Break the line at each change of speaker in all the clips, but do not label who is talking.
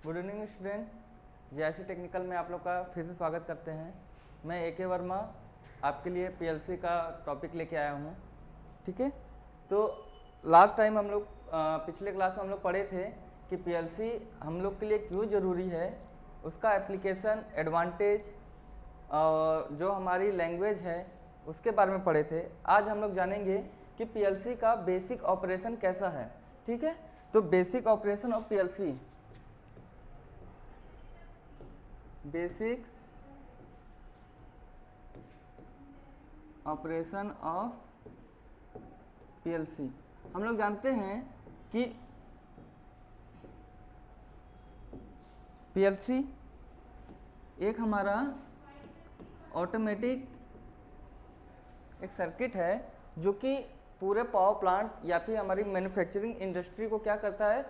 Good evening student, JIC technical में आप लोग का फिर से स्वागत करते हैं। मैं ए के वर्मा आपके लिए पीएलसी का टॉपिक लेके आया हूँ। ठीक है, तो लास्ट टाइम हम लोग पिछले क्लास में हम लोग पढ़े थे कि पीएलसी हम लोग के लिए क्यों ज़रूरी है, उसका एप्लीकेशन, एडवांटेज और जो हमारी लैंग्वेज है उसके बारे में पढ़े थे। आज हम लोग जानेंगे कि पीएलसी का बेसिक ऑपरेशन कैसा है। ठीक है, तो basic operation of PLC, basic operation of PLC. हम लोग जानते हैं कि पीएलसी एक हमारा ऑटोमेटिक एक सर्किट है जो कि पूरे पावर प्लांट या फिर हमारी मैन्युफैक्चरिंग इंडस्ट्री को क्या करता है,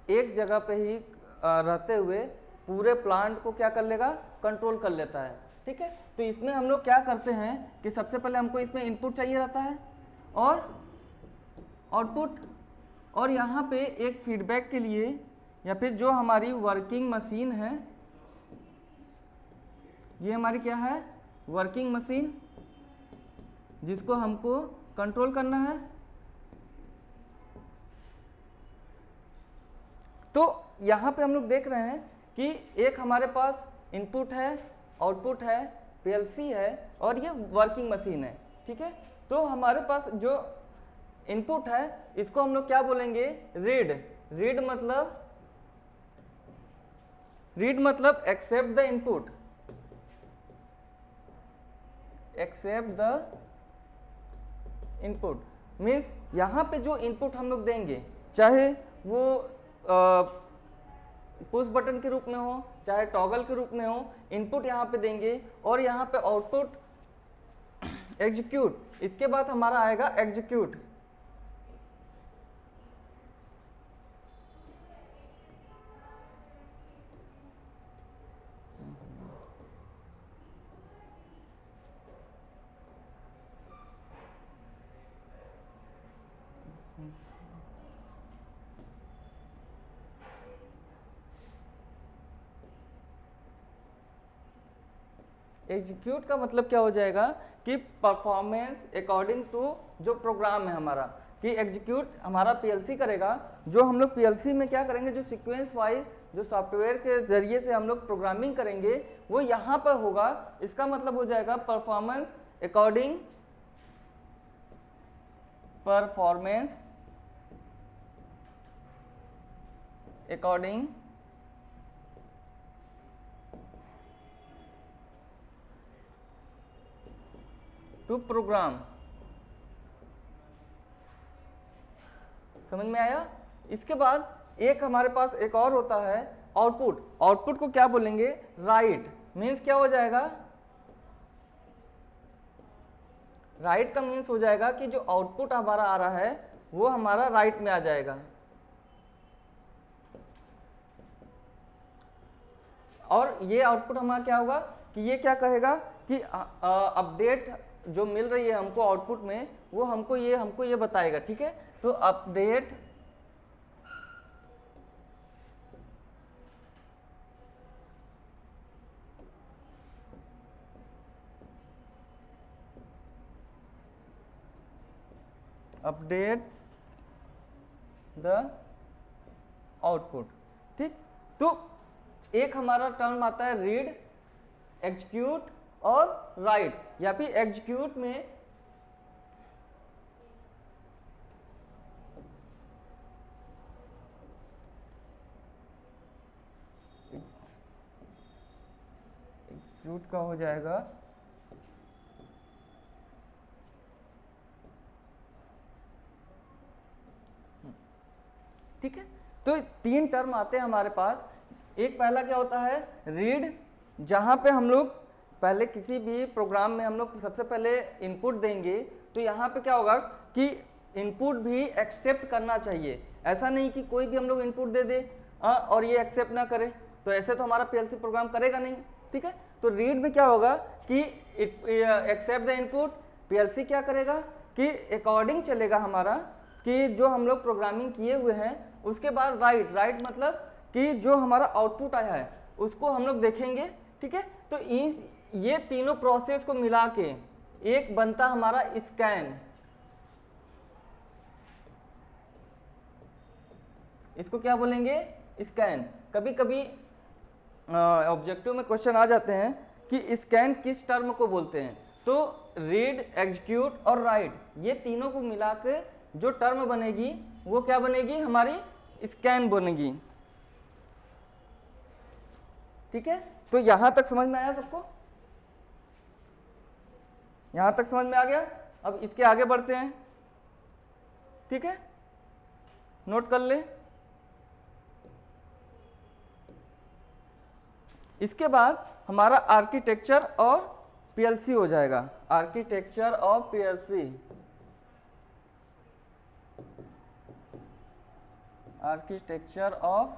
एक जगह पे ही रहते हुए पूरे प्लांट को क्या कर लेगा, कंट्रोल कर लेता है। ठीक है, तो इसमें हम लोग क्या करते हैं कि सबसे पहले हमको इसमें इनपुट चाहिए रहता है और आउटपुट, और यहाँ पे एक फीडबैक के लिए या फिर जो हमारी वर्किंग मशीन है, ये हमारी क्या है, वर्किंग मशीन, जिसको हमको कंट्रोल करना है। तो यहाँ पे हम लोग देख रहे हैं कि एक हमारे पास इनपुट है, आउटपुट है, पीएलसी है और ये वर्किंग मशीन है। ठीक है, तो हमारे पास जो इनपुट है इसको हम लोग क्या बोलेंगे, रीड। रीड मतलब accept the input, accept the input means यहाँ पे जो इनपुट हम लोग देंगे, चाहे वो पुश बटन के रूप में हो, चाहे टॉगल के रूप में हो, इनपुट यहाँ पे देंगे और यहाँ पे आउटपुट एग्जीक्यूट। इसके बाद हमारा आएगा एग्जीक्यूट। एग्जीक्यूट का मतलब क्या हो जाएगा कि परफॉर्मेंस अकॉर्डिंग टू जो प्रोग्राम है हमारा, कि एग्जीक्यूट हमारा पीएलसी करेगा। जो हम लोग पीएलसी में क्या करेंगे, जो सीक्वेंस वाइज जो सॉफ्टवेयर के जरिए से हम लोग प्रोग्रामिंग करेंगे वो यहाँ पर होगा। इसका मतलब हो जाएगा परफॉर्मेंस अकॉर्डिंग टू प्रोग्राम। समझ में आया। इसके बाद एक हमारे पास एक और होता है आउटपुट। आउटपुट को क्या बोलेंगे, राइट। मीन्स क्या हो जाएगा, राइट का मीन्स हो जाएगा कि जो आउटपुट हमारा आ रहा है वो हमारा राइट में आ जाएगा। और ये आउटपुट हमारा क्या होगा कि ये क्या कहेगा कि अपडेट जो मिल रही है हमको आउटपुट में, वो हमको ये बताएगा। ठीक है, तो अपडेट द आउटपुट। ठीक, तो एक हमारा टर्म आता है रीड, एग्जीक्यूट और राइट, या फिर एग्जीक्यूट में एग्जीक्यूट का हो जाएगा ठीक है। तो तीन टर्म आते हैं हमारे पास। एक पहला क्या होता है, रीड, जहां पे हम लोग पहले किसी भी प्रोग्राम में हम लोग सबसे पहले इनपुट देंगे, तो यहाँ पे क्या होगा कि इनपुट भी एक्सेप्ट करना चाहिए। ऐसा नहीं कि कोई भी हम लोग इनपुट दे दे और ये एक्सेप्ट ना करे, तो ऐसे तो हमारा पीएलसी प्रोग्राम करेगा नहीं। ठीक है, तो रीड में क्या होगा कि एक्सेप्ट द इनपुट, पीएलसी क्या करेगा कि अकॉर्डिंग चलेगा हमारा कि जो हम लोग प्रोग्रामिंग किए हुए हैं। उसके बाद राइट मतलब कि जो हमारा आउटपुट आया है उसको हम लोग देखेंगे, ठीक है। तो ये तीनों प्रोसेस को मिला के एक बनता हमारा स्कैन। इसको क्या बोलेंगे? स्कैन। कभी कभी ऑब्जेक्टिव में क्वेश्चन आ जाते हैं कि स्कैन किस टर्म को बोलते हैं, तो रीड, एग्जीक्यूट और राइट, ये तीनों को मिला के जो टर्म बनेगी वो क्या बनेगी? हमारी स्कैन बनेगी, ठीक है। तो यहां तक समझ में आया सबको? यहां तक समझ में आ गया? अब इसके आगे बढ़ते हैं, ठीक है, नोट कर ले। इसके बाद हमारा आर्किटेक्चर और पीएलसी हो जाएगा। Architecture of PLC, architecture of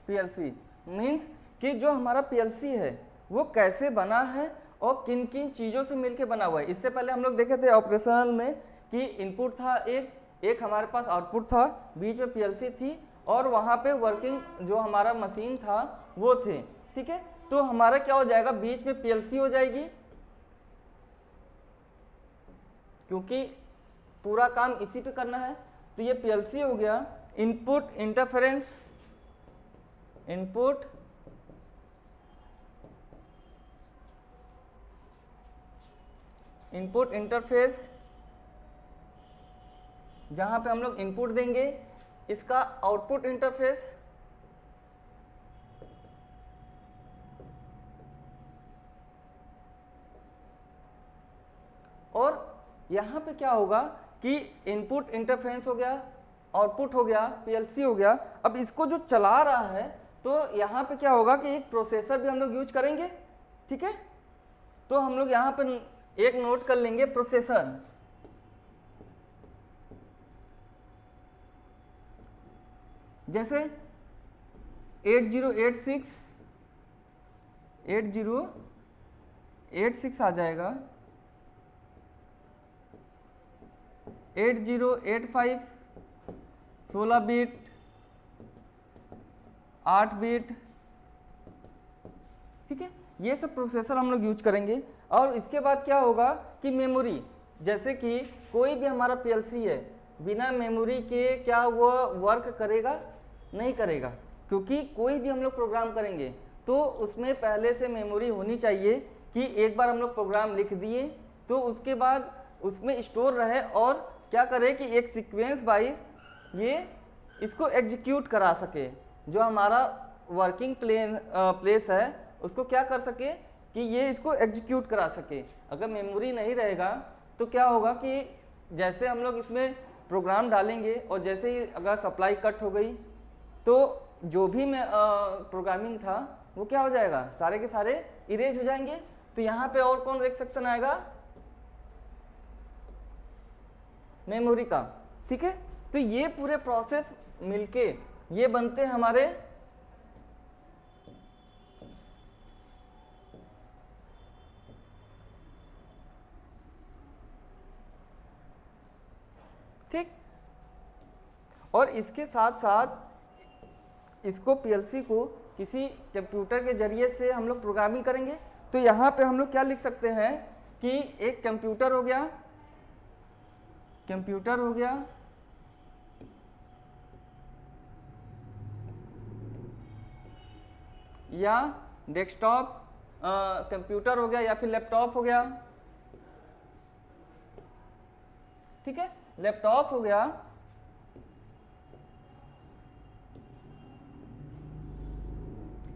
PLC means कि जो हमारा पीएलसी है वो कैसे बना है और किन किन चीज़ों से मिलके बना हुआ है। इससे पहले हम लोग देखे थे ऑपरेशनल में कि इनपुट था एक हमारे पास आउटपुट था, बीच में पीएलसी थी और वहाँ पे वर्किंग जो हमारा मशीन था वो थे, ठीक है। तो हमारा क्या हो जाएगा? बीच में पीएलसी हो जाएगी, क्योंकि पूरा काम इसी पे करना है। तो ये पीएलसी हो गया। इनपुट इंटरफेरेंस, इनपुट इंटरफेस, जहां पे हम लोग इनपुट देंगे, इसका आउटपुट इंटरफेस, और यहां पे क्या होगा कि इनपुट इंटरफेरेंस हो गया, आउटपुट हो गया, पीएलसी हो गया। अब इसको जो चला रहा है तो यहाँ पे क्या होगा कि एक प्रोसेसर भी हम लोग यूज करेंगे, ठीक है। तो हम लोग यहाँ पे एक नोट कर लेंगे, प्रोसेसर। जैसे 8086 आ जाएगा, 8085 16 बिट, 8 बिट, ठीक है। ये सब प्रोसेसर हम लोग यूज करेंगे। और इसके बाद क्या होगा कि मेमोरी, जैसे कि कोई भी हमारा पीएलसी है बिना मेमोरी के क्या वो वर्क करेगा? नहीं करेगा, क्योंकि कोई भी हम लोग प्रोग्राम करेंगे तो उसमें पहले से मेमोरी होनी चाहिए कि एक बार हम लोग प्रोग्राम लिख दिए तो उसके बाद उसमें स्टोर रहे और क्या करे कि एक सीक्वेंस वाइज ये इसको एग्जीक्यूट करा सके। जो हमारा वर्किंग प्लेस है उसको क्या कर सके कि ये इसको एग्जीक्यूट करा सके। अगर मेमोरी नहीं रहेगा तो क्या होगा कि जैसे हम लोग इसमें प्रोग्राम डालेंगे और जैसे ही अगर सप्लाई कट हो गई तो जो भी प्रोग्रामिंग था वो क्या हो जाएगा? सारे के सारे इरेज हो जाएंगे। तो यहाँ पे और कौन एक सेक्शन आएगा? मेमोरी का, ठीक है। तो ये पूरे प्रोसेस मिलके ये बनते हैं हमारे ठीक। और इसके साथ साथ इसको पीएलसी को किसी कंप्यूटर के जरिए से हम लोग प्रोग्रामिंग करेंगे। तो यहाँ पे हम लोग क्या लिख सकते हैं कि एक कंप्यूटर हो गया, या डेस्कटॉप कंप्यूटर हो गया या फिर लैपटॉप हो गया, ठीक है। लैपटॉप हो गया,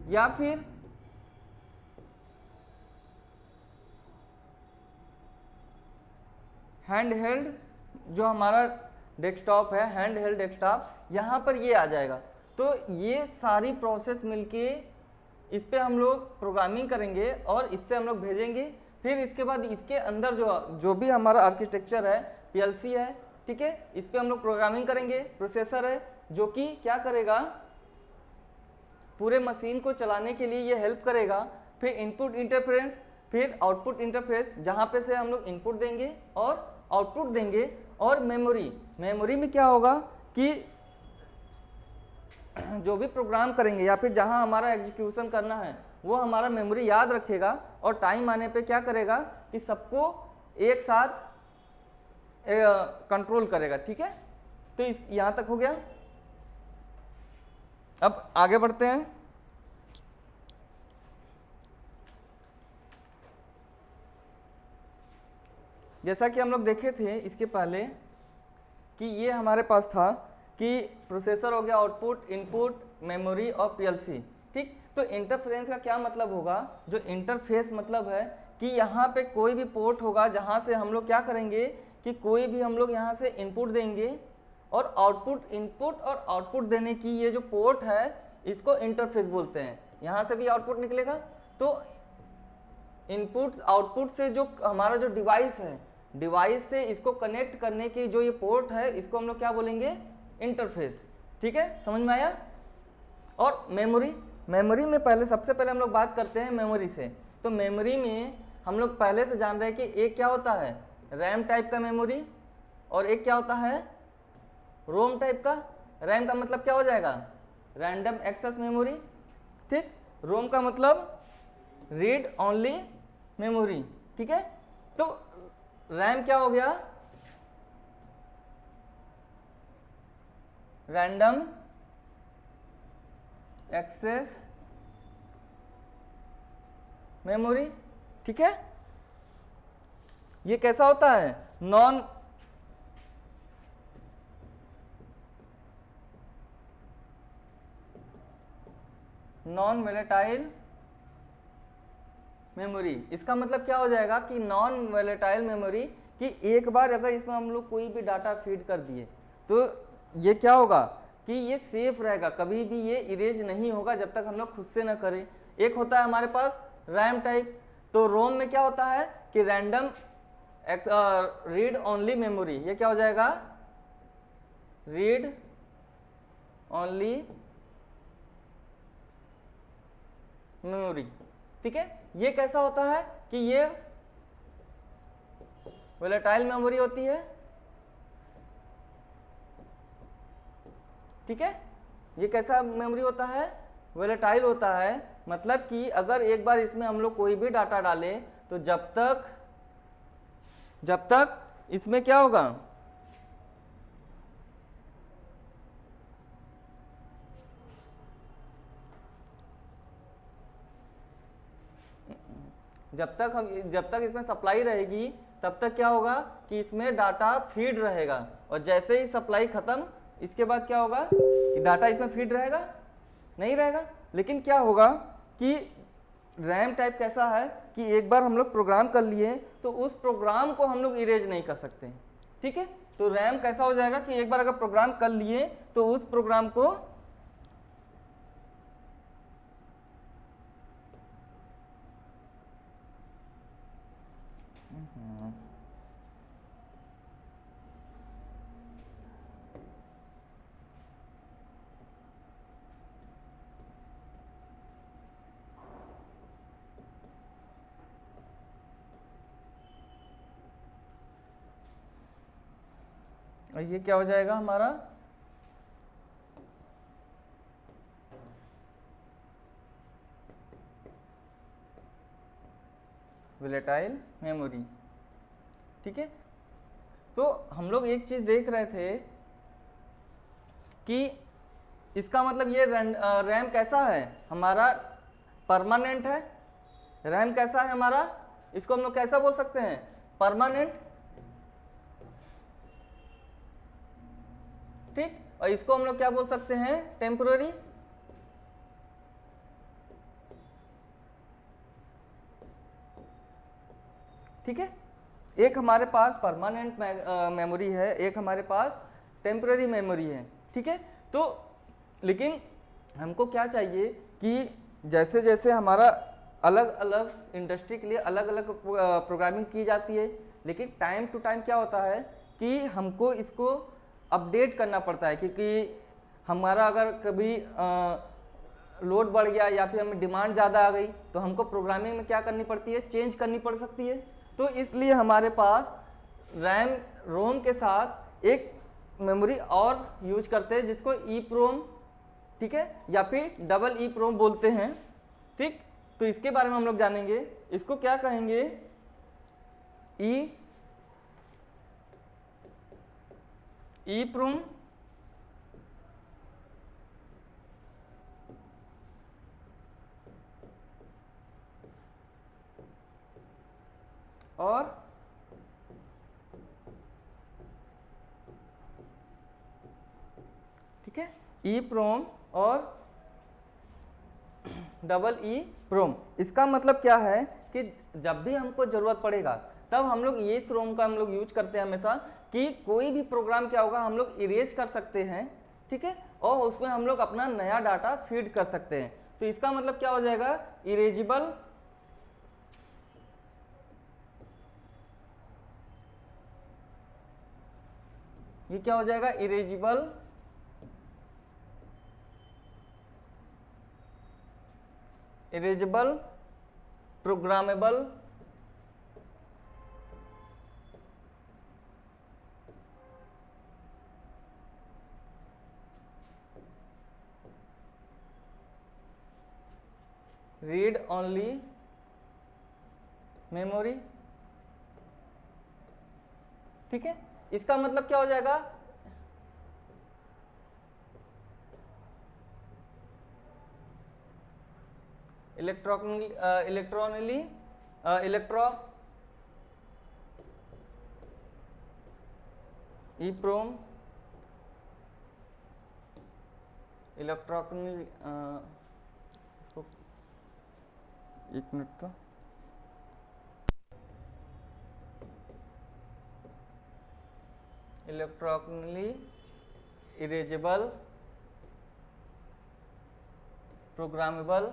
या फिर हैंड हेल्ड, जो हमारा डेस्कटॉप है हैंड हेल्ड डेस्कटॉप, यहाँ पर ये आ जाएगा। तो ये सारी प्रोसेस मिलके इस पे हम लोग प्रोग्रामिंग करेंगे और इससे हम लोग भेजेंगे। फिर इसके बाद इसके अंदर जो भी हमारा आर्किटेक्चर है, पीएलसी है, ठीक है, इस पे हम लोग प्रोग्रामिंग करेंगे। प्रोसेसर है जो कि क्या करेगा, पूरे मशीन को चलाने के लिए ये हेल्प करेगा। फिर इनपुट इंटरफेरेंस, फिर आउटपुट इंटरफेस, जहाँ पे से हम लोग इनपुट देंगे और आउटपुट देंगे। और मेमोरी में क्या होगा कि जो भी प्रोग्राम करेंगे या फिर जहां हमारा एग्जीक्यूशन करना है वो हमारा मेमोरी याद रखेगा और टाइम आने पे क्या करेगा कि सबको एक साथ कंट्रोल करेगा। ठीक है, तो यहां तक हो गया। अब आगे बढ़ते हैं। जैसा कि हम लोग देखे थे इसके पहले कि ये हमारे पास था कि प्रोसेसर हो गया, आउटपुट, इनपुट, मेमोरी और पीएलसी। ठीक, तो इंटरफेरेंस का क्या मतलब होगा? जो इंटरफेस मतलब है कि यहाँ पे कोई भी पोर्ट होगा जहाँ से हम लोग क्या करेंगे कि कोई भी हम लोग यहाँ से इनपुट देंगे और आउटपुट, इनपुट और आउटपुट देने की ये जो पोर्ट है इसको इंटरफेस बोलते हैं। यहाँ से भी आउटपुट निकलेगा तो इनपुट आउटपुट से जो हमारा जो डिवाइस है, डिवाइस से इसको कनेक्ट करने की जो ये पोर्ट है इसको हम लोग क्या बोलेंगे? इंटरफेस। ठीक है, समझ में आया? और मेमोरी, मेमोरी में पहले सबसे पहले हम लोग बात करते हैं मेमोरी से। तो मेमोरी में हम लोग पहले से जान रहे हैं कि एक क्या होता है? रैम टाइप का मेमोरी और एक क्या होता है? रोम टाइप का। रैम का मतलब क्या हो जाएगा? Random access memory. ठीक, रोम का मतलब रीड ओनली मेमोरी। ठीक है, तो रैम क्या हो गया? Random access memory. ठीक है, ये कैसा होता है? Non volatile memory. इसका मतलब क्या हो जाएगा कि नॉन वोलेटाइल मेमोरी कि एक बार अगर इसमें हम लोग कोई भी डाटा फीड कर दिए तो ये क्या होगा कि ये सेफ रहेगा, कभी भी ये इरेज नहीं होगा जब तक हम लोग खुद से ना करें। एक होता है हमारे पास रैम टाइप, तो रोम में क्या होता है कि रैंडम रीड ओनली मेमोरी। ये क्या हो जाएगा? Read only memory. ठीक है, ये कैसा होता है कि ये वोलेटाइल मेमोरी होती है। ठीक है, ये कैसा मेमोरी होता है? वोलेटाइल होता है। मतलब कि अगर एक बार इसमें हम लोग कोई भी डाटा डालें तो जब तक इसमें क्या होगा? जब तक इसमें सप्लाई रहेगी तब तक क्या होगा कि इसमें डाटा फीड रहेगा, और जैसे ही सप्लाई खत्म इसके बाद क्या होगा कि डाटा इसमें फीड रहेगा? नहीं रहेगा। लेकिन क्या होगा कि रैम टाइप कैसा है कि एक बार हम लोग प्रोग्राम कर लिए तो उस प्रोग्राम को हम लोग इरेज नहीं कर सकते। ठीक है, तो रैम कैसा हो जाएगा कि एक बार अगर प्रोग्राम कर लिए तो उस प्रोग्राम को और ये क्या हो जाएगा हमारा? Volatile memory. ठीक है, तो हम लोग एक चीज देख रहे थे कि इसका मतलब ये रैम कैसा है हमारा? परमानेंट है। रैम कैसा है हमारा? इसको हम लोग कैसा बोल सकते हैं? परमानेंट। ठीक, और इसको हम लोग क्या बोल सकते हैं? टेम्पररी। ठीक है, एक हमारे पास परमानेंट मेमोरी है, एक हमारे पास टेम्पररी मेमोरी है। ठीक है, तो लेकिन हमको क्या चाहिए कि जैसे जैसे हमारा अलग अलग इंडस्ट्री के लिए अलग अलग प्रोग्रामिंग की जाती है, लेकिन टाइम टू टाइम क्या होता है कि हमको इसको अपडेट करना पड़ता है, क्योंकि हमारा अगर कभी लोड बढ़ गया या फिर हमें डिमांड ज़्यादा आ गई तो हमको प्रोग्रामिंग में क्या करनी पड़ती है? चेंज करनी पड़ सकती है। तो इसलिए हमारे पास रैम रोम के साथ एक मेमोरी और यूज करते हैं जिसको ईप्रोम ठीक है, या फिर डबल ई प्रोम बोलते हैं। ठीक, तो इसके बारे में हम लोग जानेंगे। इसको क्या कहेंगे, ई प्रोम और ठीक है, ई प्रोम और डबल ई प्रोम। इसका मतलब क्या है कि जब भी हमको जरूरत पड़ेगा तब हम लोग ये रोम का हम लोग यूज करते हैं हमेशा, कि कोई भी प्रोग्राम क्या होगा हम लोग इरेज कर सकते हैं, ठीक है, और उसमें हम लोग अपना नया डाटा फीड कर सकते हैं। तो इसका मतलब क्या हो जाएगा, इरेजिबल ये क्या हो जाएगा, erasable programmable read only memory. ठीक है, इसका मतलब क्या हो जाएगा, इलेक्ट्रॉनिकली EEPROM इलेक्ट्रॉनिक एक मिनट तो electronically erasable programmable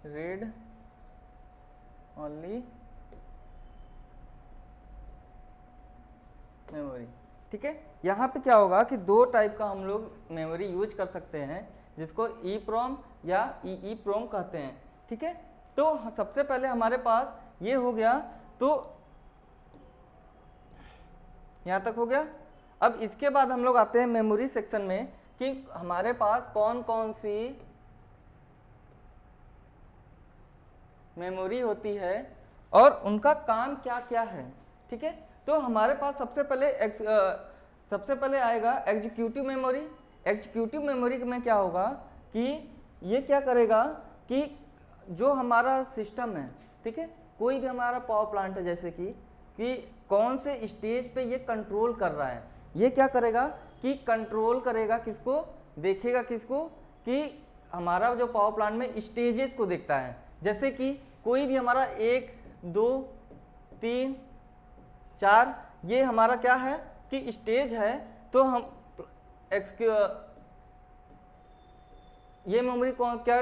read only memory. ठीक है, यहाँ पे क्या होगा कि दो टाइप का हम लोग मेमोरी यूज कर सकते हैं, जिसको EEPROM या EEPROM कहते हैं। ठीक है, तो सबसे पहले हमारे पास ये हो गया, तो यहाँ तक हो गया। अब इसके बाद हम लोग आते हैं मेमोरी सेक्शन में, कि हमारे पास कौन कौन सी मेमोरी होती है और उनका काम क्या क्या है। ठीक है, तो हमारे पास सबसे पहले आएगा एग्जीक्यूटिव मेमोरी। एग्जीक्यूटिव मेमोरी में क्या होगा कि ये क्या करेगा कि जो हमारा सिस्टम है, ठीक है, कोई भी हमारा पावर प्लांट है, जैसे कि कौन से स्टेज पे ये कंट्रोल कर रहा है, ये क्या करेगा कि कंट्रोल करेगा किसको, देखेगा किसको, कि हमारा जो पावर प्लांट में स्टेजेस को देखता है। जैसे कि कोई भी हमारा 1 2 3 4 ये हमारा क्या है कि स्टेज है, तो हम ये मेमोरी को क्या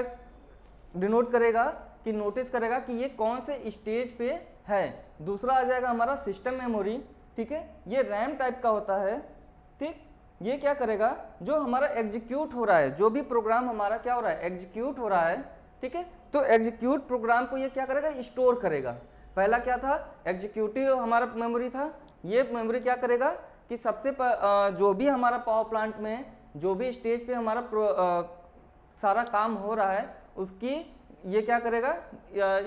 डिनोट करेगा कि नोटिस करेगा कि ये कौन से स्टेज पे है। दूसरा आ जाएगा हमारा सिस्टम मेमोरी। ठीक है, ये रैम टाइप का होता है। ठीक, ये क्या करेगा, जो हमारा एग्जीक्यूट हो रहा है, जो भी प्रोग्राम हमारा क्या हो रहा है, एग्जीक्यूट हो रहा है, ठीक है, तो एग्जीक्यूट प्रोग्राम को ये क्या करेगा, स्टोर करेगा। पहला क्या था, एग्जीक्यूटिव हमारा मेमोरी था, ये मेमोरी क्या करेगा कि जो भी हमारा पावर प्लांट में जो भी स्टेज पे हमारा सारा काम हो रहा है, उसकी ये क्या करेगा,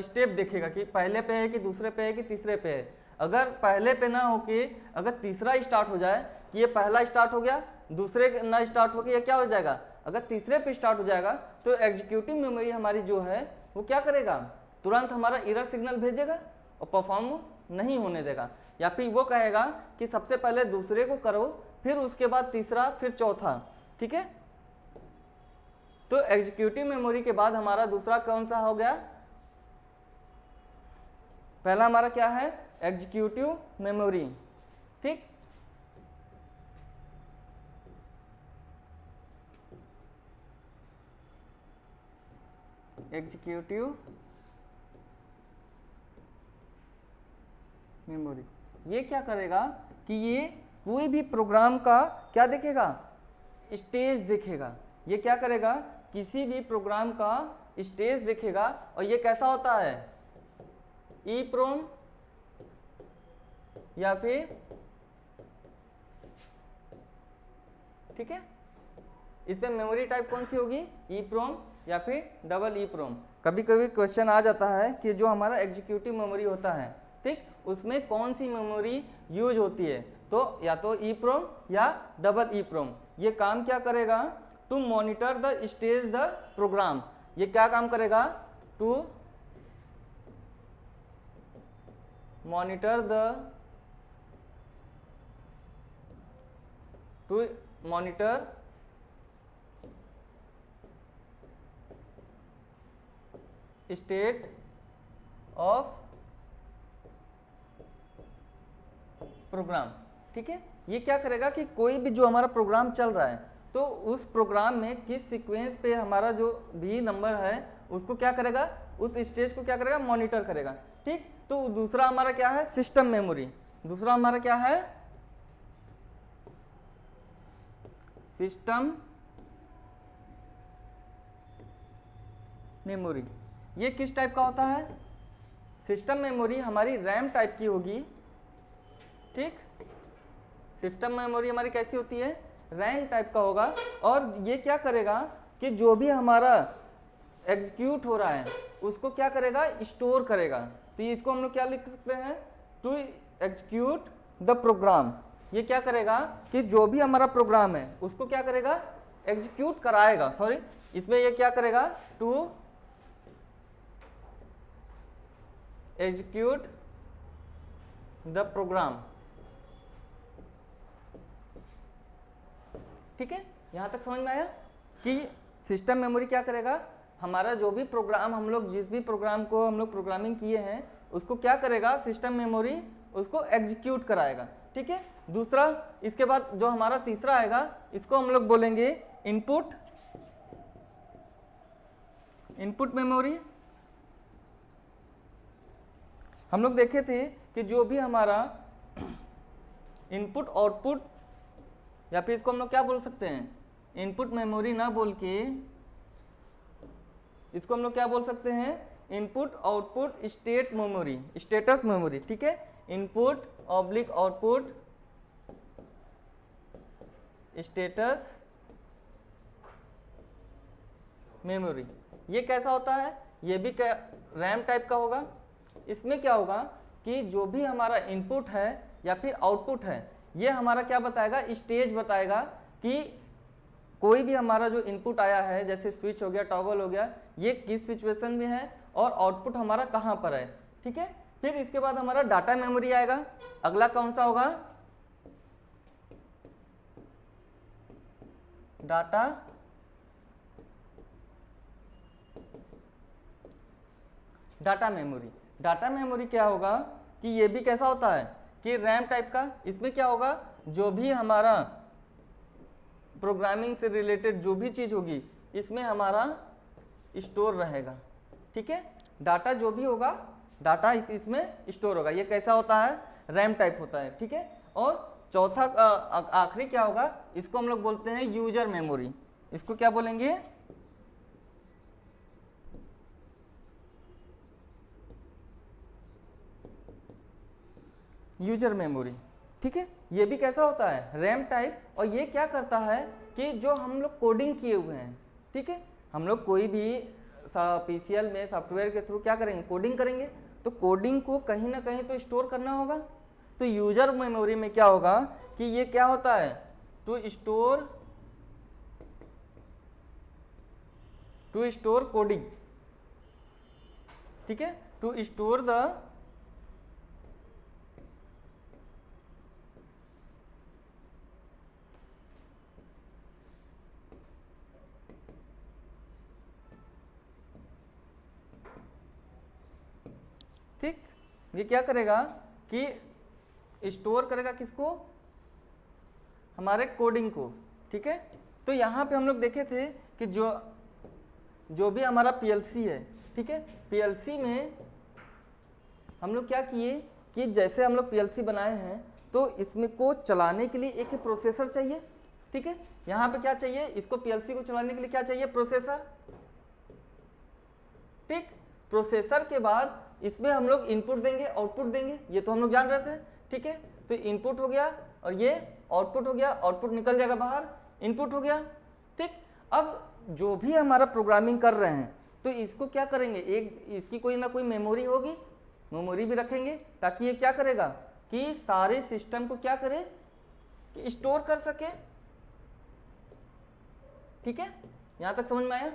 स्टेप देखेगा कि पहले पे है कि दूसरे पे है कि तीसरे पे है। अगर पहले पे ना होके अगर तीसरा स्टार्ट हो जाए, कि ये पहला स्टार्ट हो गया, दूसरे ना स्टार्ट होके ये क्या हो जाएगा, अगर तीसरे पे स्टार्ट हो जाएगा, तो एग्जीक्यूटिव मेमोरी हमारी जो है वो क्या करेगा, तुरंत हमारा एरर सिग्नल भेजेगा और परफॉर्म नहीं होने देगा। या फिर वो कहेगा कि सबसे पहले दूसरे को करो, फिर उसके बाद तीसरा, फिर चौथा। ठीक है, तो एग्जीक्यूटिव मेमोरी के बाद हमारा दूसरा कौन सा हो गया, पहला हमारा क्या है, एग्जीक्यूटिव मेमोरी। ठीक, एग्जीक्यूटिव मेमोरी ये क्या करेगा कि ये कोई भी प्रोग्राम का क्या देखेगा, स्टेज देखेगा। ये क्या करेगा, किसी भी प्रोग्राम का स्टेज दिखेगा और ये कैसा होता है, EEPROM या फिर, ठीक है, इसमें मेमोरी टाइप कौन सी होगी, EEPROM या फिर डबल EEPROM। कभी कभी क्वेश्चन आ जाता है कि जो हमारा एग्जीक्यूटिव मेमोरी होता है, ठीक, उसमें कौन सी मेमोरी यूज होती है, तो या तो EEPROM या डबल EEPROM। ये काम क्या करेगा, to monitor the stage the program. ये क्या काम करेगा, to monitor state of program. ठीक है, ये क्या करेगा कि कोई भी जो हमारा प्रोग्राम चल रहा है तो उस प्रोग्राम में किस सीक्वेंस पे हमारा जो भी नंबर है उसको क्या करेगा, उस स्टेज को क्या करेगा, मॉनिटर करेगा। ठीक, तो दूसरा हमारा क्या है, सिस्टम मेमोरी। दूसरा हमारा क्या है, सिस्टम मेमोरी। ये किस टाइप का होता है, सिस्टम मेमोरी हमारी रैम टाइप की होगी। ठीक, सिस्टम मेमोरी हमारी कैसी होती है, रैम टाइप का होगा। और ये क्या करेगा कि जो भी हमारा एग्जीक्यूट हो रहा है उसको क्या करेगा, स्टोर करेगा। तो इसको हम लोग क्या लिख सकते हैं, टू एग्जीक्यूट द प्रोग्राम। ये क्या करेगा कि जो भी हमारा प्रोग्राम है उसको क्या करेगा, एग्जीक्यूट कराएगा। सॉरी, इसमें ये क्या करेगा, टू एग्जीक्यूट द प्रोग्राम। ठीक है, यहां तक समझ में आया कि सिस्टम मेमोरी क्या करेगा, हमारा जो भी प्रोग्राम, हम लोग जिस भी प्रोग्राम को हम लोग प्रोग्रामिंग किए हैं उसको क्या करेगा, सिस्टम मेमोरी उसको एग्जीक्यूट कराएगा। ठीक है, दूसरा, इसके बाद जो हमारा तीसरा आएगा इसको हम लोग बोलेंगे इनपुट मेमोरी। हम लोग देखे थे कि जो भी हमारा इनपुट आउटपुट, या फिर इसको हम लोग क्या बोल सकते हैं, इनपुट मेमोरी ना बोल के इसको हम लोग क्या बोल सकते हैं, input output state memory, status memory. ठीक है, input oblique output status memory. ये कैसा होता है, ये भी रैम टाइप का होगा। इसमें क्या होगा कि जो भी हमारा इनपुट है या फिर आउटपुट है, ये हमारा क्या बताएगा, स्टेज बताएगा कि कोई भी हमारा जो इनपुट आया है, जैसे स्विच हो गया, टॉगल हो गया, ये किस सिचुएशन में है और आउटपुट हमारा कहाँ पर है। ठीक है, फिर इसके बाद हमारा डाटा मेमोरी आएगा। अगला कौन सा होगा, डाटा मेमोरी। डाटा मेमोरी क्या होगा कि ये भी कैसा होता है कि रैम टाइप का। इसमें क्या होगा, जो भी हमारा प्रोग्रामिंग से रिलेटेड जो भी चीज़ होगी इसमें हमारा स्टोर रहेगा। ठीक है, डाटा जो भी होगा, डाटा इसमें स्टोर होगा। ये कैसा होता है, रैम टाइप होता है। ठीक है, और चौथा आखिरी क्या होगा, इसको हम लोग बोलते हैं यूजर मेमोरी। इसको क्या बोलेंगे, यूजर मेमोरी। ठीक है, ये भी कैसा होता है, रैम टाइप। और ये क्या करता है कि जो हम लोग कोडिंग किए हुए हैं, ठीक है, हम लोग कोई भी पीसीएल में सॉफ्टवेयर के थ्रू क्या करेंगे, कोडिंग करेंगे, तो कोडिंग को कहीं ना कहीं तो स्टोर करना होगा। तो यूजर मेमोरी में क्या होगा कि ये क्या होता है, टू स्टोर कोडिंग। ठीक है, टू स्टोर द ठीक, ये क्या करेगा कि स्टोर करेगा किसको, हमारे कोडिंग को। ठीक है, तो यहाँ पे हम लोग देखे थे कि जो भी हमारा पीएलसी है, ठीक है, पीएलसी में हम लोग क्या किए कि जैसे हम लोग पीएलसी बनाए हैं तो इसमें को चलाने के लिए एक प्रोसेसर चाहिए। ठीक है, यहाँ पे क्या चाहिए, इसको पीएलसी को चलाने के लिए क्या चाहिए, प्रोसेसर। ठीक। प्रोसेसर के बाद इसमें हम लोग इनपुट देंगे, आउटपुट देंगे, ये तो हम लोग जान रहे थे, ठीक है। तो इनपुट हो गया और ये आउटपुट हो गया, आउटपुट निकल जाएगा बाहर, इनपुट हो गया, ठीक। अब जो भी हमारा प्रोग्रामिंग कर रहे हैं तो इसको क्या करेंगे, एक इसकी कोई ना कोई मेमोरी होगी, मेमोरी भी रखेंगे ताकि ये क्या करेगा कि सारे सिस्टम को क्या करे कि स्टोर कर सके, ठीक है। यहां तक समझ में आया,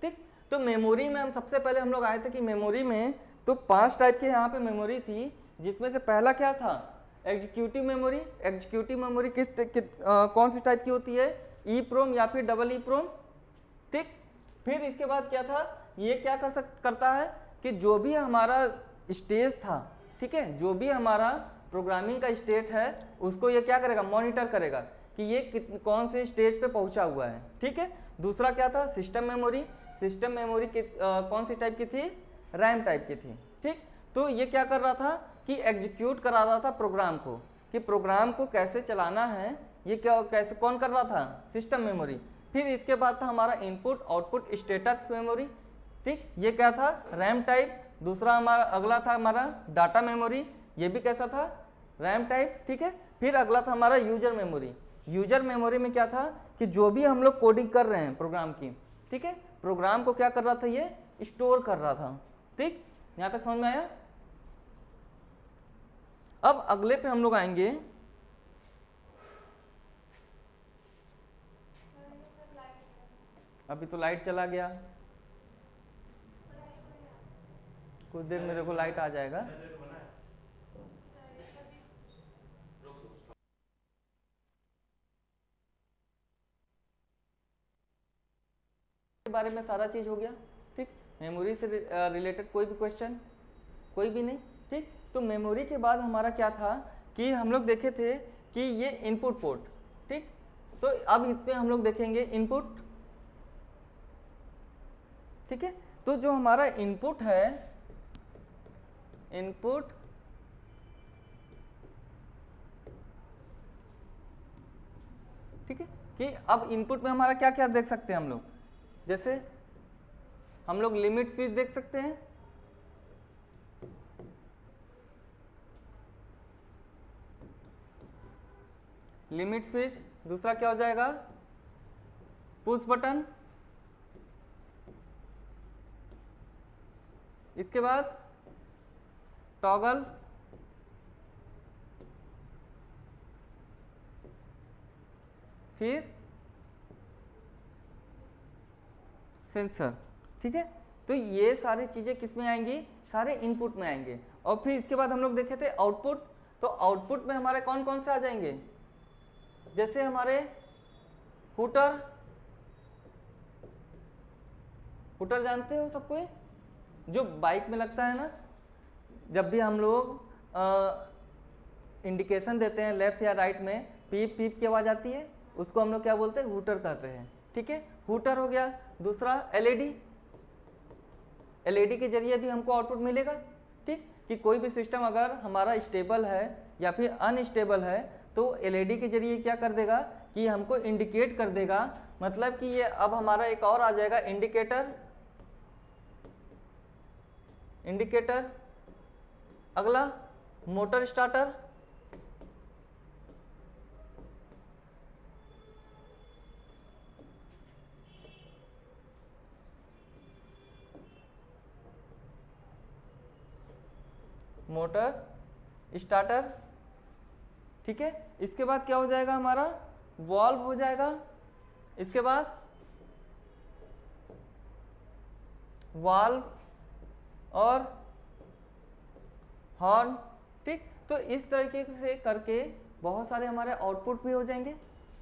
ठीक। तो मेमोरी में हम सबसे पहले हम लोग आए थे कि मेमोरी में तो 5 टाइप के यहाँ पे मेमोरी थी, जिसमें से पहला क्या था, एग्जीक्यूटिव मेमोरी। एग्जीक्यूटिव मेमोरी कौन सी टाइप की होती है, EEPROM या फिर डबल EEPROM, ठीक। फिर इसके बाद क्या था, ये क्या करता है कि जो भी हमारा स्टेज था, ठीक है, जो भी हमारा प्रोग्रामिंग का स्टेट है उसको ये क्या करेगा, मॉनिटर करेगा कि ये कौन से स्टेज पे पहुंचा हुआ है, ठीक है। दूसरा क्या था, सिस्टम मेमोरी। सिस्टम मेमोरी कौन सी टाइप की थी, रैम टाइप की थी, ठीक। तो ये क्या कर रहा था कि एग्जीक्यूट करा रहा था प्रोग्राम को, कि प्रोग्राम को कैसे चलाना है, ये क्या कैसे कौन कर रहा था, सिस्टम मेमोरी। फिर इसके बाद था हमारा इनपुट आउटपुट स्टेटस मेमोरी, ठीक, ये क्या था, रैम टाइप। दूसरा हमारा अगला था हमारा डाटा मेमोरी, ये भी कैसा था, रैम टाइप, ठीक है। फिर अगला था हमारा यूजर मेमोरी। यूजर मेमोरी में क्या था कि जो भी हम लोग कोडिंग कर रहे हैं प्रोग्राम की, ठीक है, प्रोग्राम को क्या कर रहा था, ये स्टोर कर रहा था, ठीक। यहां तक समझ में आया। अब अगले पे हम लोग आएंगे, अभी तो लाइट चला गया, कुछ देर में देखो लाइट आ जाएगा। के बारे में सारा चीज हो गया, ठीक। मेमोरी से रिलेटेड कोई भी क्वेश्चन, कोई भी नहीं, ठीक। तो मेमोरी के बाद हमारा क्या था कि हम लोग देखे थे कि ये इनपुट पोर्ट, ठीक। तो अब इसमें हम लोग देखेंगे इनपुट, ठीक है। तो जो हमारा इनपुट है, इनपुट ठीक है, कि अब इनपुट में हमारा क्या क्या देख सकते हैं हम लोग, जैसे हम लोग लिमिट स्विच देख सकते हैं, लिमिट स्विच। दूसरा क्या हो जाएगा, पुश बटन। इसके बाद टॉगल, फिर सेंसर, ठीक है। तो ये सारी चीजें किस में आएंगी, सारे इनपुट में आएंगे। और फिर इसके बाद हम लोग देखे थे आउटपुट। तो आउटपुट में हमारे कौन कौन से आ जाएंगे, जैसे हमारे हुटर, हुटर जानते हो सब कोई, जो बाइक में लगता है ना, जब भी हम लोग इंडिकेशन देते हैं लेफ्ट या राइट में, पीप पीप की आवाज आती है, उसको हम लोग क्या बोलते हैं, हुटर कहते हैं, ठीक है। हुटर हो गया। दूसरा एलईडी, एलईडी के जरिए भी हमको आउटपुट मिलेगा, ठीक, कि कोई भी सिस्टम अगर हमारा स्टेबल है या फिर अनस्टेबल है तो एलईडी के जरिए क्या कर देगा कि हमको इंडिकेट कर देगा, मतलब कि ये अब हमारा एक और आ जाएगा इंडिकेटर, इंडिकेटर। अगला मोटर स्टार्टर, मोटर स्टार्टर, ठीक है। इसके बाद क्या हो जाएगा हमारा, वॉल्व हो जाएगा। इसके बाद वाल्व और हॉर्न, ठीक। तो इस तरीके से करके बहुत सारे हमारे आउटपुट भी हो जाएंगे,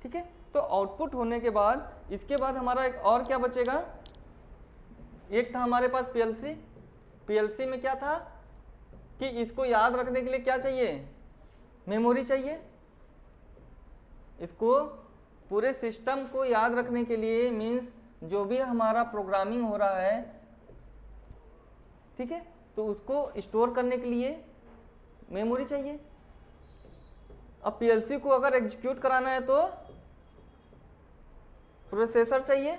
ठीक है। तो आउटपुट होने के बाद इसके बाद हमारा एक और क्या बचेगा, एक था हमारे पास पीएलसी। पीएलसी में क्या था कि इसको याद रखने के लिए क्या चाहिए, मेमोरी चाहिए। इसको पूरे सिस्टम को याद रखने के लिए मीन्स जो भी हमारा प्रोग्रामिंग हो रहा है, ठीक है, तो उसको स्टोर करने के लिए मेमोरी चाहिए। अब पीएलसी को अगर एग्जीक्यूट कराना है तो प्रोसेसर चाहिए,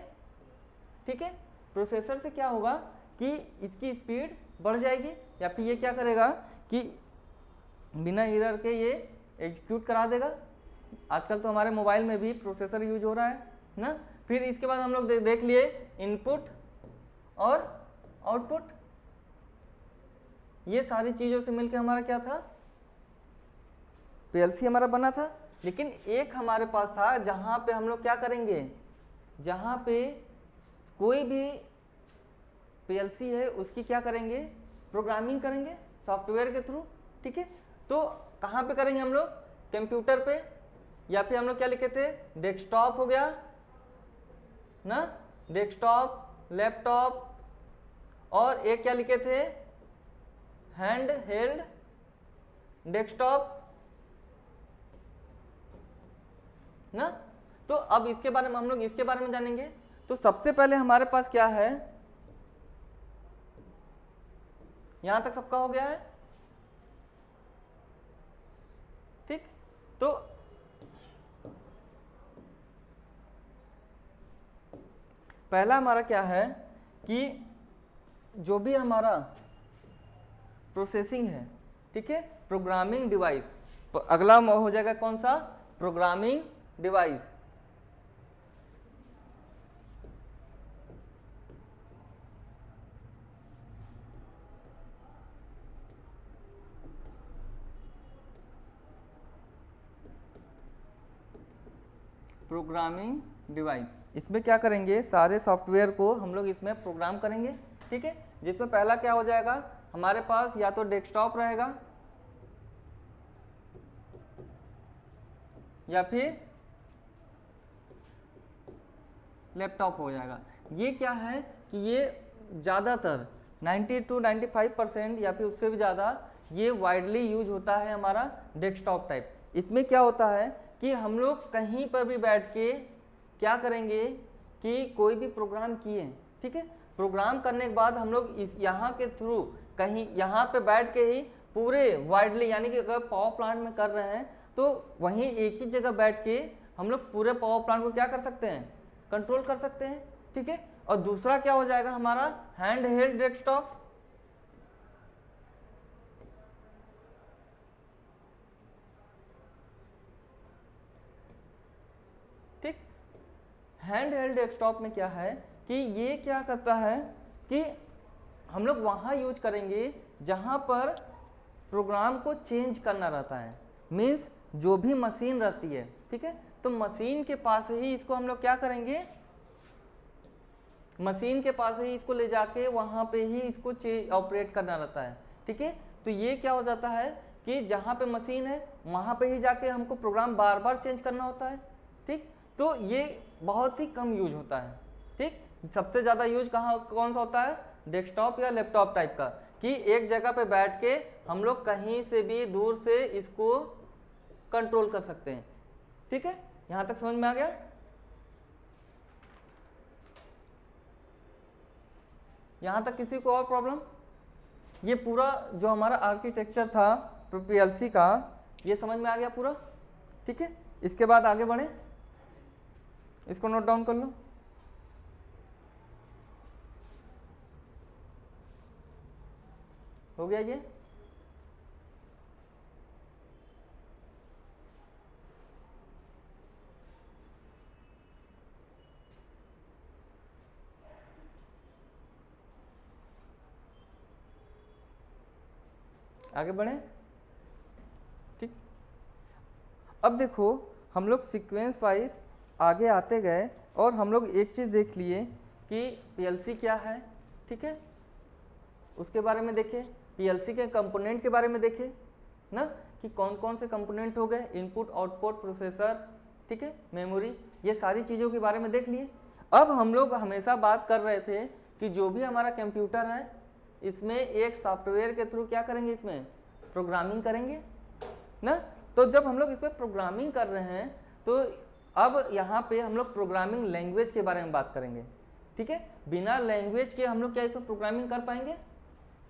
ठीक है। प्रोसेसर से क्या होगा कि इसकी स्पीड बढ़ जाएगी, या फिर ये क्या करेगा कि बिना एरर के ये एग्जीक्यूट करा देगा। आजकल तो हमारे मोबाइल में भी प्रोसेसर यूज हो रहा है ना। फिर इसके बाद हम लोग देख लिए इनपुट और आउटपुट, ये सारी चीज़ों से मिलकर हमारा क्या था, पीएलसी हमारा बना था। लेकिन एक हमारे पास था जहाँ पे हम लोग क्या करेंगे, जहाँ पे कोई भी पीएलसी है उसकी क्या करेंगे, प्रोग्रामिंग करेंगे सॉफ्टवेयर के थ्रू। ठीक है, तो कहाँ पे करेंगे हम लोग, कंप्यूटर पे, या फिर हम लोग क्या लिखे थे, डेस्कटॉप हो गया ना, डेस्कटॉप, लैपटॉप, और एक क्या लिखे थे, हैंड हेल्ड डेस्कटॉप ना। तो अब इसके बारे में हम लोग इसके बारे में जानेंगे। तो सबसे पहले हमारे पास क्या है, यहां तक सबका हो गया है, ठीक। तो पहला हमारा क्या है कि जो भी हमारा प्रोसेसिंग है, ठीक है, प्रोग्रामिंग डिवाइस, अगला हो जाएगा कौन सा, प्रोग्रामिंग डिवाइस। प्रोग्रामिंग डिवाइस, इसमें क्या करेंगे, सारे सॉफ्टवेयर को हम लोग इसमें प्रोग्राम करेंगे। ठीक है, जिसमें पहला क्या हो जाएगा हमारे पास, या तो डेस्कटॉप रहेगा या फिर लैपटॉप हो जाएगा। ये क्या है कि ये ज़्यादातर 90 to 95% या फिर उससे भी ज़्यादा ये वाइडली यूज होता है हमारा डेस्कटॉप टाइप। इसमें क्या होता है कि हम लोग कहीं पर भी बैठ के क्या करेंगे कि कोई भी प्रोग्राम किए, ठीक है, प्रोग्राम करने के बाद हम लोग इस यहाँ के थ्रू कहीं यहाँ पे बैठ के ही पूरे वाइडली, यानी कि अगर पावर प्लांट में कर रहे हैं तो वहीं एक ही जगह बैठ के हम लोग पूरे पावर प्लांट को क्या कर सकते हैं, कंट्रोल कर सकते हैं। ठीक है, और दूसरा क्या हो जाएगा हमारा, हैंड हेल्ड डेस्कटॉप। ठीक, हैंड हेल्ड डेस्कटॉप में क्या है कि ये क्या करता है कि हम लोग वहां यूज करेंगे जहां पर प्रोग्राम को चेंज करना रहता है, मीन्स जो भी मशीन रहती है, ठीक है, तो मशीन के पास ही इसको हम लोग क्या करेंगे, मशीन के पास ही इसको ले जाके वहां पे ही इसको ऑपरेट करना रहता है। ठीक है, तो ये क्या हो जाता है कि जहां पे मशीन है वहां पे ही जाके हमको प्रोग्राम बार बार चेंज करना होता है। ठीक, तो ये बहुत ही कम यूज होता है। ठीक, सबसे ज़्यादा यूज कौन सा होता है, डेस्कटॉप या लैपटॉप टाइप का, कि एक जगह पे बैठ के हम लोग कहीं से भी दूर से इसको कंट्रोल कर सकते हैं। ठीक है, यहां तक समझ में आ गया। यहां तक किसी को और प्रॉब्लम, ये पूरा जो हमारा आर्किटेक्चर था पीएलसी का, ये समझ में आ गया पूरा। ठीक है, इसके बाद आगे बढ़े, इसको नोट डाउन कर लो। हो गया ये, आगे बढ़े। ठीक, अब देखो हम लोग सीक्वेंस वाइज आगे आते गए और हम लोग एक चीज़ देख लिए कि पीएलसी क्या है। ठीक है, उसके बारे में देखे, पीएलसी के कंपोनेंट के बारे में देखे ना, कि कौन कौन से कंपोनेंट हो गए, इनपुट आउटपुट प्रोसेसर, ठीक है, मेमोरी, ये सारी चीज़ों के बारे में देख लिए। अब हम लोग हमेशा बात कर रहे थे कि जो भी हमारा कंप्यूटर है इसमें एक सॉफ्टवेयर के थ्रू क्या करेंगे, इसमें प्रोग्रामिंग करेंगे ना। तो जब हम लोग इस पर प्रोग्रामिंग कर रहे हैं तो अब यहाँ पे हम लोग प्रोग्रामिंग लैंग्वेज के बारे में बात करेंगे। ठीक है, बिना लैंग्वेज के हम लोग क्या इसमें प्रोग्रामिंग कर पाएंगे,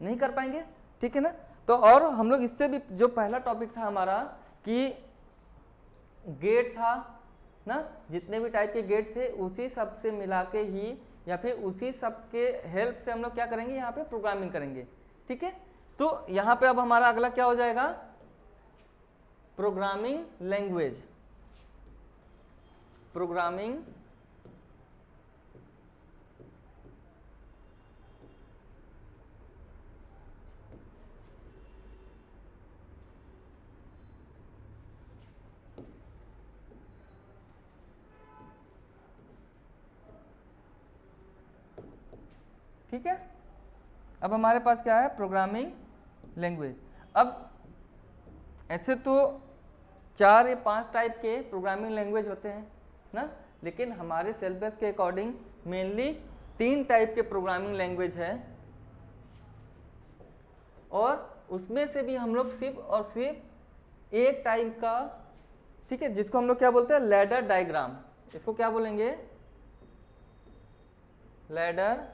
नहीं कर पाएंगे। ठीक है ना, तो और हम लोग इससे भी, जो पहला टॉपिक था हमारा कि गेट था ना, जितने भी टाइप के गेट थे उसी सब से मिला के ही या फिर उसी सब के हेल्प से हम लोग क्या करेंगे, यहाँ पे प्रोग्रामिंग करेंगे। ठीक है, तो यहाँ पे अब हमारा अगला क्या हो जाएगा, प्रोग्रामिंग लैंग्वेज। प्रोग्रामिंग ठीक है, अब हमारे पास क्या है, प्रोग्रामिंग लैंग्वेज। अब ऐसे तो 4 या 5 टाइप के प्रोग्रामिंग लैंग्वेज होते हैं ना, लेकिन हमारे सिलेबस के अकॉर्डिंग मेनली 3 टाइप के प्रोग्रामिंग लैंग्वेज है, और उसमें से भी हम लोग सिर्फ और सिर्फ एक टाइप का, ठीक है, जिसको हम लोग क्या बोलते हैं, लैडर डायग्राम। इसको क्या बोलेंगे, लैडर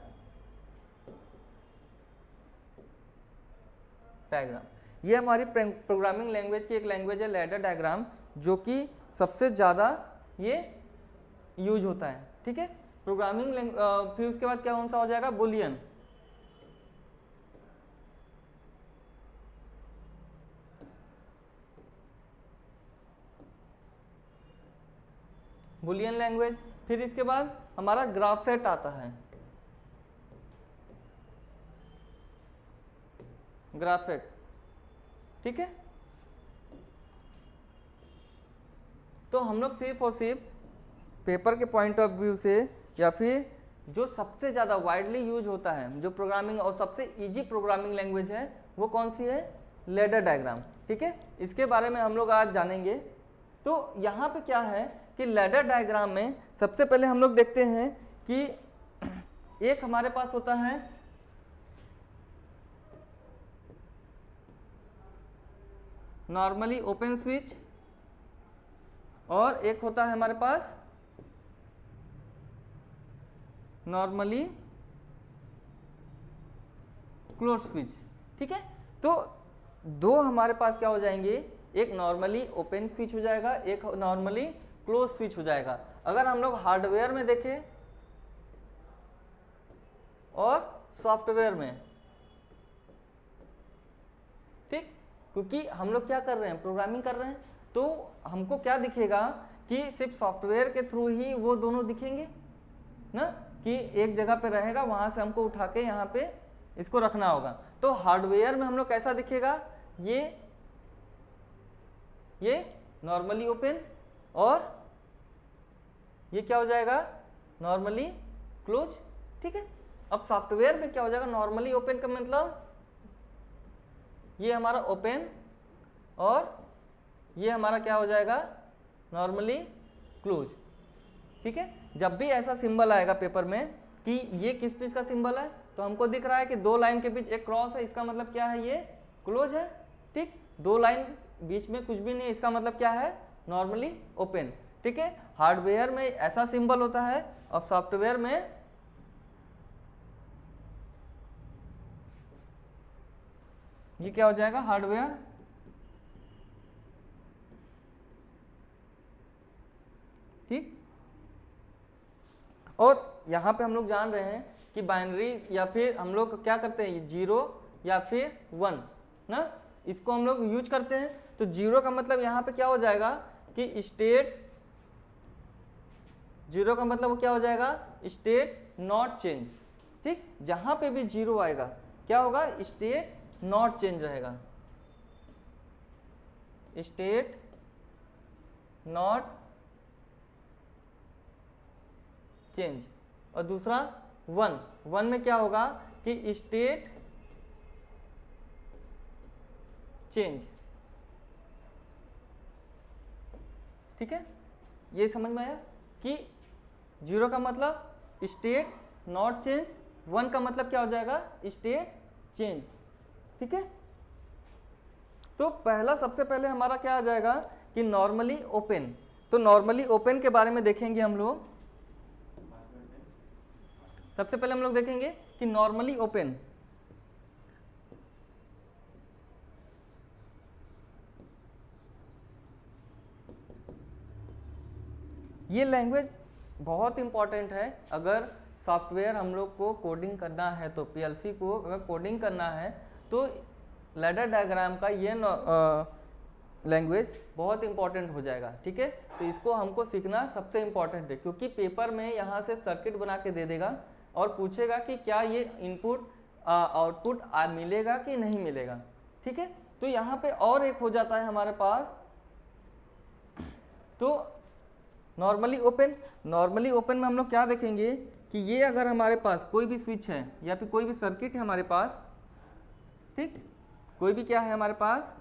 डायग्राम। ये हमारी प्रोग्रामिंग लैंग्वेज की एक लैंग्वेज है, लैडर डायग्राम, जो कि सबसे ज़्यादा ये यूज होता है। ठीक है, प्रोग्रामिंग फिर उसके बाद क्या कौन सा हो जाएगा, बुलियन। Boolean language. फिर इसके बाद हमारा ग्राफेट आता है, ग्राफेट। ठीक है, तो हम लोग सिर्फ और सिर्फ पेपर के पॉइंट ऑफ व्यू से, या फिर जो सबसे ज़्यादा वाइडली यूज होता है जो प्रोग्रामिंग और सबसे इजी प्रोग्रामिंग लैंग्वेज है, वो कौन सी है, लैडर डायग्राम। ठीक है, इसके बारे में हम लोग आज जानेंगे। तो यहाँ पे क्या है कि लैडर डायग्राम में सबसे पहले हम लोग देखते हैं कि एक हमारे पास होता है नॉर्मली ओपन स्विच, और एक होता है हमारे पास नॉर्मली क्लोज स्विच। ठीक है, तो दो हमारे पास क्या हो जाएंगे, एक नॉर्मली ओपन स्विच हो जाएगा, एक नॉर्मली क्लोज स्विच हो जाएगा। अगर हम लोग हार्डवेयर में देखें और सॉफ्टवेयर में, ठीक, क्योंकि हम लोग क्या कर रहे हैं, प्रोग्रामिंग कर रहे हैं, तो हमको क्या दिखेगा कि सिर्फ सॉफ्टवेयर के थ्रू ही वो दोनों दिखेंगे ना, कि एक जगह पे रहेगा, वहां से हमको उठा के यहाँ पे इसको रखना होगा। तो हार्डवेयर में हम लोग कैसा दिखेगा, ये नॉर्मली ओपन, और ये क्या हो जाएगा, नॉर्मली क्लोज। ठीक है, अब सॉफ्टवेयर में क्या हो जाएगा, नॉर्मली ओपन का मतलब ये हमारा ओपन, और ये हमारा क्या हो जाएगा, नॉर्मली क्लोज। ठीक है, जब भी ऐसा सिंबल आएगा पेपर में कि ये किस चीज का सिंबल है, तो हमको दिख रहा है कि 2 लाइन के बीच एक क्रॉस है, इसका मतलब क्या है, ये क्लोज है। ठीक, 2 लाइन बीच में कुछ भी नहीं, इसका मतलब क्या है, नॉर्मली ओपन। ठीक है, हार्डवेयर में ऐसा सिंबल होता है, और सॉफ्टवेयर में ये क्या हो जाएगा, हार्डवेयर। ठीक, और यहाँ पे हम लोग जान रहे हैं कि बाइनरी, या फिर हम लोग क्या करते हैं, 0 या फिर 1 ना, इसको हम लोग यूज करते हैं। तो 0 का मतलब यहाँ पे क्या हो जाएगा कि स्टेट, 0 का मतलब क्या हो जाएगा, स्टेट नॉट चेंज। ठीक, जहाँ पे भी 0 आएगा क्या होगा, स्टेट नॉट चेंज रहेगा, स्टेट नॉट चेंज। और दूसरा 1 में क्या होगा कि स्टेट चेंज। ठीक है, ये समझ में आया कि 0 का मतलब स्टेट नॉट चेंज, 1 का मतलब क्या हो जाएगा, स्टेट चेंज। ठीक है, तो पहला सबसे पहले हमारा क्या आ जाएगा कि नॉर्मली ओपन। तो नॉर्मली ओपन के बारे में देखेंगे हम लोग। सबसे पहले हम लोग देखेंगे कि नॉर्मली ओपन, ये लैंग्वेज बहुत इंपॉर्टेंट है। अगर सॉफ्टवेयर हम लोग को कोडिंग करना है, तो पीएलसी को अगर कोडिंग करना है तो लैडर डायग्राम का ये लैंग्वेज बहुत इंपॉर्टेंट हो जाएगा। ठीक है, तो इसको हमको सीखना सबसे इम्पॉर्टेंट है, क्योंकि पेपर में यहाँ से सर्किट बना के दे देगा और पूछेगा कि क्या ये इनपुट आउटपुट मिलेगा कि नहीं मिलेगा। ठीक है, तो यहाँ पे और एक हो जाता है हमारे पास, तो नॉर्मली ओपन में हम लोग क्या देखेंगे कि ये अगर हमारे पास कोई भी स्विच है या फिर कोई भी सर्किट है हमारे पास, ठीक, कोई भी क्या है हमारे पास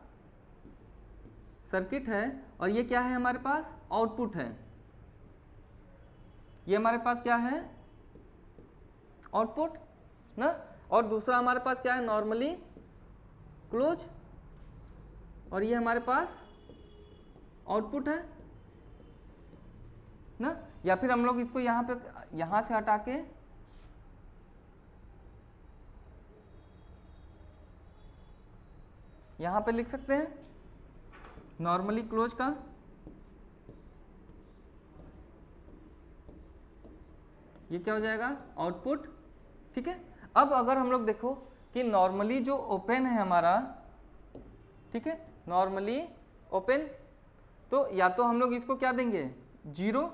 सर्किट है, और ये क्या है हमारे पास आउटपुट है, ये हमारे पास क्या है आउटपुट ना, और दूसरा हमारे पास क्या है नॉर्मली क्लोज, और ये हमारे पास आउटपुट है ना। या फिर हम लोग इसको यहाँ पे यहाँ से हटा के यहाँ पे लिख सकते हैं नॉर्मली क्लोज का, ये क्या हो जाएगा आउटपुट। ठीक है, अब अगर हम लोग देखो कि नॉर्मली जो ओपन है हमारा, ठीक है, नॉर्मली ओपन, तो या तो हम लोग इसको क्या देंगे 0,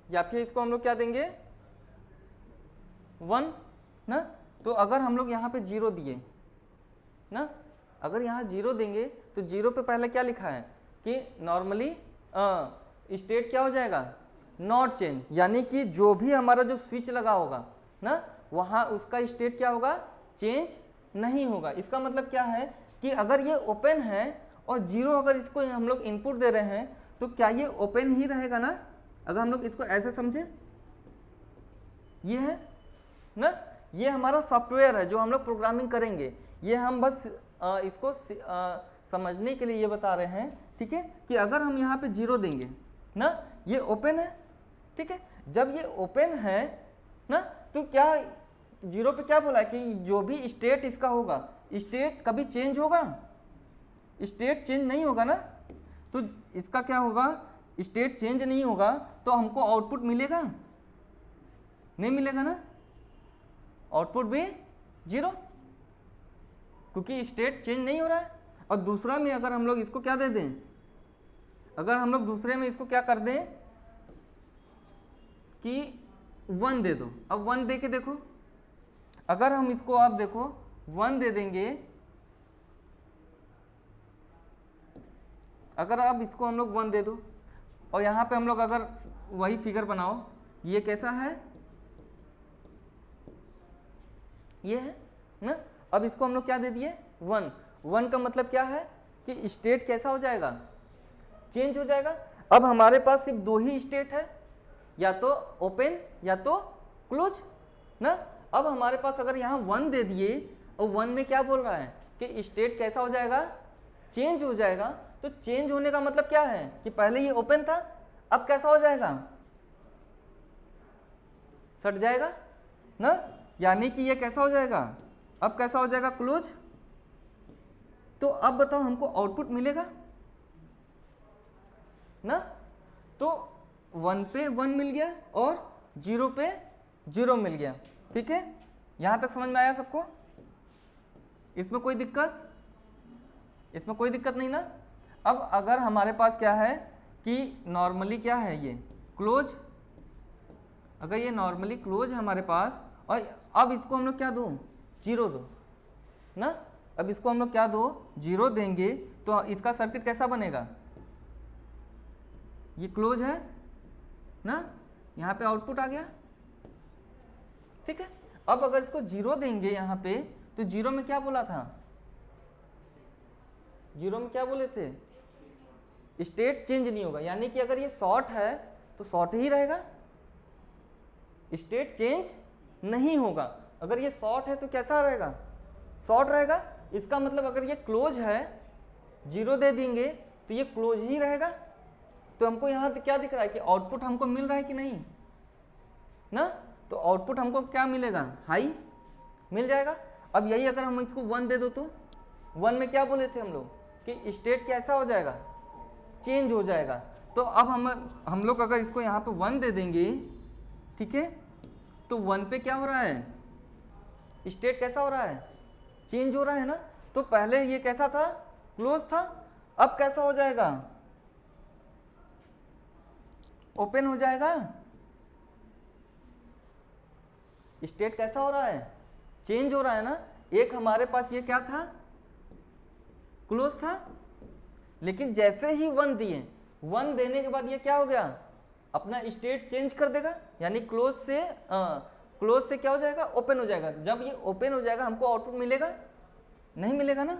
या फिर इसको हम लोग क्या देंगे 1 ना। तो अगर हम लोग यहाँ पे 0 दिए ना, अगर यहाँ 0 देंगे तो 0 पे पहले क्या लिखा है कि नॉर्मली स्टेट क्या हो जाएगा नॉट चेंज, यानी कि जो भी हमारा जो स्विच लगा होगा ना वहाँ उसका स्टेट क्या होगा चेंज नहीं होगा। इसका मतलब क्या है कि अगर ये ओपन है और 0 अगर इसको हम लोग इनपुट दे रहे हैं तो क्या ये ओपन ही रहेगा ना। अगर हम लोग इसको ऐसे समझे, ये है ना, ये हमारा सॉफ्टवेयर है जो हम लोग प्रोग्रामिंग करेंगे, ये हम बस इसको समझने के लिए ये बता रहे हैं। ठीक है, कि अगर हम यहाँ पे 0 देंगे ना, ये ओपन है, ठीक है, जब ये ओपन है ना तो क्या 0 पे क्या बोला है कि जो भी स्टेट इसका होगा स्टेट कभी चेंज होगा, स्टेट चेंज नहीं होगा ना। तो इसका क्या होगा स्टेट चेंज नहीं होगा तो हमको आउटपुट मिलेगा नहीं मिलेगा ना, आउटपुट भी 0 क्योंकि स्टेट चेंज नहीं हो रहा है। और दूसरा में अगर हम लोग इसको क्या दे दें, अगर हम लोग दूसरे में इसको क्या कर दें कि 1 दे दो, अब 1 दे के देखो, अगर हम इसको आप देखो 1 दे देंगे, अगर आप इसको हम लोग 1 दे दो और यहाँ पे हम लोग अगर वही फिगर बनाओ, ये कैसा है ये है ना। अब इसको हम लोग क्या दे दिए 1 का मतलब क्या है कि स्टेट कैसा हो जाएगा चेंज हो जाएगा। अब हमारे पास सिर्फ 2 ही स्टेट है, या तो ओपन या तो क्लोज ना। अब हमारे पास अगर यहाँ 1 दे दिए और 1 में क्या बोल रहा है कि स्टेट कैसा हो जाएगा चेंज हो जाएगा। तो चेंज होने का मतलब क्या है कि पहले ये ओपन था, अब कैसा हो जाएगा सट जाएगा ना, यानी कि ये कैसा हो जाएगा अब कैसा हो जाएगा क्लोज। तो अब बताओ हमको आउटपुट मिलेगा ना। तो 1 पे 1 मिल गया और 0 पे 0 मिल गया। ठीक है, यहां तक समझ में आया सबको, इसमें कोई दिक्कत, इसमें कोई दिक्कत नहीं ना। अब अगर हमारे पास क्या है कि नॉर्मली क्या है ये क्लोज, अगर ये नॉर्मली क्लोज है हमारे पास और अब इसको हम लोग क्या दो 0 दो ना। अब इसको हम लोग क्या दो 0 देंगे तो इसका सर्किट कैसा बनेगा, ये क्लोज है ना, यहाँ पे आउटपुट आ गया। ठीक है, अब अगर इसको 0 देंगे यहाँ पे तो 0 में क्या बोला था, 0 में क्या बोले थे स्टेट चेंज नहीं होगा, यानी कि अगर ये शॉर्ट है तो शॉर्ट ही रहेगा, स्टेट चेंज नहीं होगा। अगर ये शॉर्ट है तो कैसा रहेगा शॉर्ट रहेगा। इसका मतलब अगर ये क्लोज है 0 दे देंगे तो ये क्लोज ही रहेगा। तो हमको यहाँ क्या दिख रहा है कि आउटपुट हमको मिल रहा है कि नहीं ना। तो आउटपुट हमको क्या मिलेगा हाई मिल जाएगा। अब यही अगर हम इसको 1 दे दो तो 1 में क्या बोले थे हम लोग कि स्टेट कैसा हो जाएगा चेंज हो जाएगा। तो अब हम लोग अगर इसको यहाँ पे 1 दे देंगे, ठीक है, तो 1 पे क्या हो रहा है, स्टेट कैसा हो रहा है, चेंज हो रहा है ना। तो पहले ये कैसा था, क्लोज था, अब कैसा हो जाएगा, ओपन हो जाएगा। स्टेट कैसा हो रहा है, चेंज हो रहा है ना। एक हमारे पास ये क्या था, क्लोज था, लेकिन जैसे ही 1 दिए, 1 देने के बाद ये क्या हो गया, अपना स्टेट चेंज कर देगा, यानी क्लोज से क्या हो जाएगा, ओपन हो जाएगा। जब ये ओपन हो जाएगा हमको आउटपुट मिलेगा, नहीं मिलेगा ना,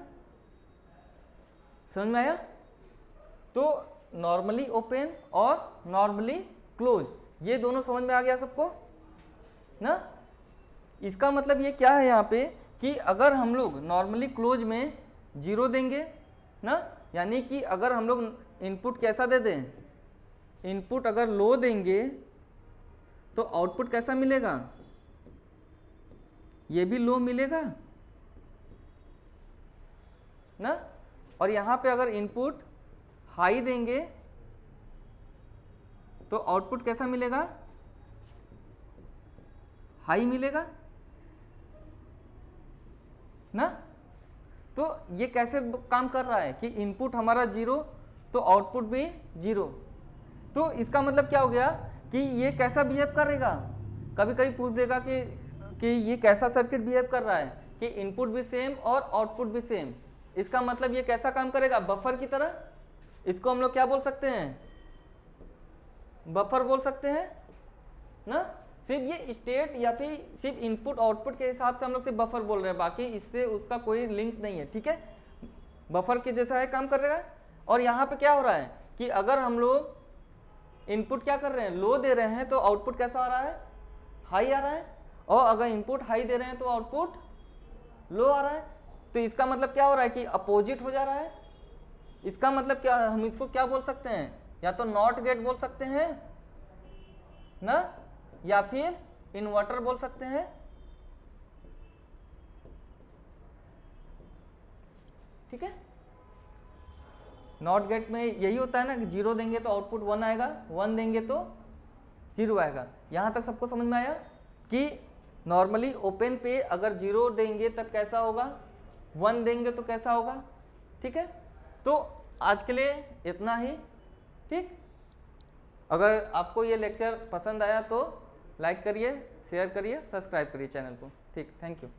समझ में आया। तो नॉर्मली ओपन और नॉर्मली क्लोज, ये दोनों समझ में आ गया सबको ना। इसका मतलब ये क्या है यहाँ पे कि अगर हम लोग नॉर्मली क्लोज में 0 देंगे ना, यानी कि अगर हम लोग इनपुट कैसा दे दें, इनपुट अगर लो देंगे तो आउटपुट कैसा मिलेगा, ये भी लो मिलेगा ना। और यहाँ पे अगर इनपुट हाई देंगे तो आउटपुट कैसा मिलेगा, हाई मिलेगा ना। तो ये कैसे काम कर रहा है कि इनपुट हमारा 0 तो आउटपुट भी 0। तो इसका मतलब क्या हो गया कि ये कैसा बिहेव करेगा, कभी कभी पूछ देगा कि ये कैसा सर्किट बिहेव कर रहा है कि इनपुट भी सेम और आउटपुट भी सेम। इसका मतलब ये कैसा काम करेगा, बफर की तरह। इसको हम लोग क्या बोल सकते हैं, बफर बोल सकते हैं ना। सिर्फ ये स्टेट या फिर सिर्फ इनपुट आउटपुट के हिसाब से हम लोग सिर्फ बफर बोल रहे हैं, बाकी इससे उसका कोई लिंक नहीं है, ठीक है। बफर के जैसा है काम करेगा। और यहाँ पे क्या हो रहा है कि अगर हम लोग इनपुट क्या कर रहे हैं, लो दे रहे हैं, तो आउटपुट कैसा आ रहा है, हाई आ रहा है। और अगर इनपुट हाई दे रहे हैं तो आउटपुट लो आ रहा है। तो इसका मतलब क्या हो रहा है कि अपोजिट हो जा रहा है। इसका मतलब क्या, हम इसको क्या बोल सकते हैं, या तो नॉट गेट बोल सकते हैं ना, या फिर इन्वर्टर बोल सकते हैं, ठीक है। नॉट गेट में यही होता है ना कि 0 देंगे तो आउटपुट 1 आएगा, 1 देंगे तो 0 आएगा। यहां तक सबको समझ में आया कि नॉर्मली ओपन पे अगर 0 देंगे तब कैसा होगा, 1 देंगे तो कैसा होगा, ठीक है। तो आज के लिए इतना ही, ठीक। अगर आपको ये लेक्चर पसंद आया तो लाइक करिए, शेयर करिए, सब्सक्राइब करिए चैनल को, ठीक। Thank you.